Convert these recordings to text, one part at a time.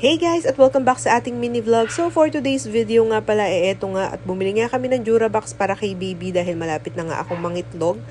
Hey guys, at welcome back sa ating mini vlog. So for today's video nga pala, eto nga, at bumili nga kami ng Durabox para kay baby dahil malapit na nga akong mangitlog.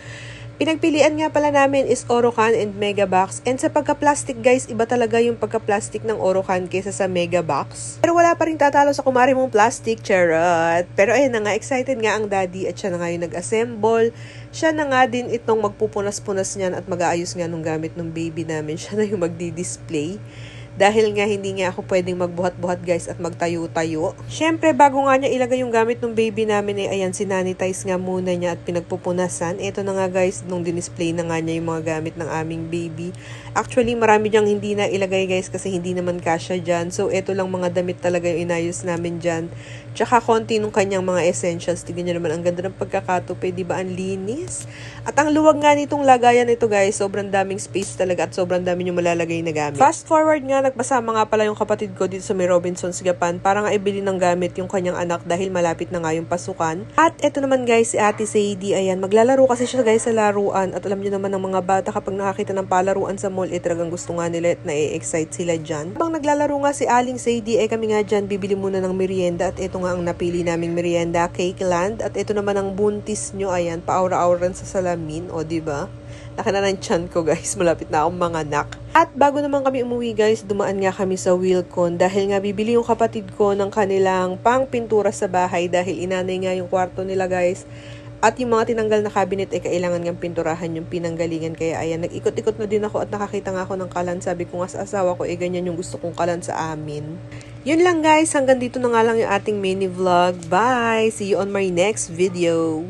Pinagpilian nga pala namin is Orocan and Megabox. And sa pagka-plastic guys, iba talaga yung pagka-plastic ng Orocan kaysa sa Megabox. Pero wala pa rin tatalo sa kumari mong plastic, charot. Pero ayun na nga, excited nga ang daddy at siya na nga yung nag-assemble. Siya na nga din itong magpupunas-punas niyan at mag-aayos nga nung gamit ng baby namin. Siya na yung magdi-display. Dahil nga hindi nga ako pwedeng magbuhat-buhat guys at magtayo-tayo. Syempre bago nga niya ilagay yung gamit ng baby namin ayan sinanitize nga muna niya at pinagpupunasan. Ito na nga guys nung dinisplay na nga niya yung mga gamit ng aming baby. Actually marami diyang hindi na ilagay guys kasi hindi naman kasya dyan. So ito lang mga damit talaga yung inayos namin dyan. Tsaka konti nung kanyang mga essentials. Tignan niyo naman ang ganda ng pagkakatupi, di ba? Ang linis. At ang luwag nga nitong lagayan nito guys, sobrang daming space talaga at sobrang dami yung malalagay na gamit. Fast forward nga, nagpasama nga pala yung kapatid ko dito sa may Robinsons Gapan para nga ibili ng gamit yung kanyang anak dahil malapit na nga yung pasukan. At eto naman guys, si Ate Sadie, ayan, maglalaro kasi siya guys sa laruan. At alam niyo naman ng mga bata kapag nakakita ng palaruan sa mall, talagang gusto nga nila at na-excite sila dyan. Habang naglalaro nga si Aling Sadie, kami nga dyan bibili muna ng merienda at ito nga ang napili naming merienda, Cake Land. At ito naman ang buntis nyo, ayan, pa-aura-auran sa salamin, o diba? Laki na ng tiyan ko guys, malapit na akong manganak. At bago naman kami umuwi guys, dumaan nga kami sa Wilcon dahil nga bibili yung kapatid ko ng kanilang pang-pintura sa bahay dahil inanay nga yung kwarto nila guys. At yung mga tinanggal na cabinet kailangan ng pinturahan yung pinanggalingan. Kaya ayan, nag-ikot-ikot na din ako at nakakita nga ako ng kalan. Sabi ko nga sa asawa ko, ganyan yung gusto kong kalan sa amin. Yun lang guys, hanggang dito na nga lang yung ating mini vlog. Bye! See you on my next video!